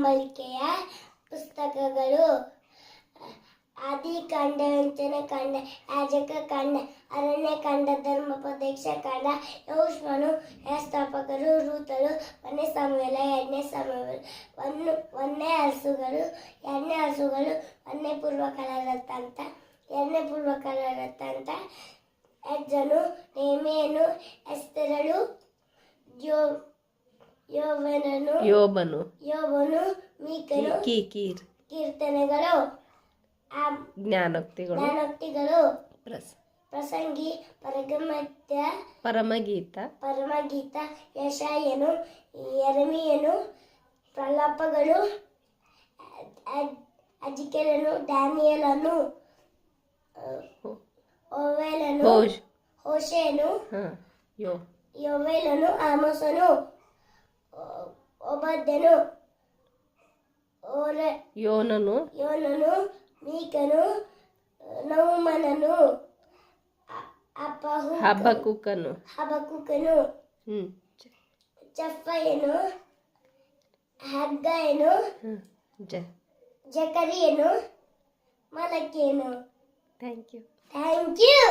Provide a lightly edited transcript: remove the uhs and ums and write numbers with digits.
ಬಳಕೆಯ ಪುಸ್ತಕಗಳು. ಆದಿಕಾಂಡ, ವಂಚನಕಾಂಡ, ಯಾಜಕಕಾಂಡ, ಅರಣ್ಯಕಾಂಡ, ಧರ್ಮೋಪದೇಶ ಕಾಂಡ, ಯೆಹೋಶುವನು, ವ್ಯವಸ್ಥಾಪಕರು, ರೂತರು, 1 ಸಮುವೇಲ, 2 ಸಮುವೇಲ, 1 ಅರಸುಗಳು, 2 ಅರಸುಗಳು, 1 ಪೂರ್ವಕಾಲ ವೃತ್ತಾಂತ, 2 ಪೂರ್ವಕಾಲ ವೃತ್ತಾಂತ, ಎಜ್ರನು, ನೇಹೆಮೀಯನು, ಎಸ್ತೇರಳು, ಯೋಬನು, ಮೀಕನು, ಕೀರ್ತನೆಗಳು, ಜ್ಞಾನೋಕ್ತಿಗಳು, ಪ್ರಸಂಗಿ, ಪರಮಗೀತ, ಯೆಶಾಯನು, ಯೆರೆಮೀಯನು, ಪ್ರಲಾಪಗಳು, ಅಜಿಕೇಲನು, ದಾನಿಯೇಲನು, ಹೋಶೇಯನು, ಯೋವೇಲನು, ಆಮೋಸನು, ಓಬದ್ಯನು, ಯೋನನು, ಮೀಕನು, ನಹುಮನನು, ಹಬಕ್ಕೂಕನು, ಚೆಫಯನು, ಹಗ್ಗಾಯನು, ಜಕರೀಯನು, ಮಲಕಿಯನು. Thank you.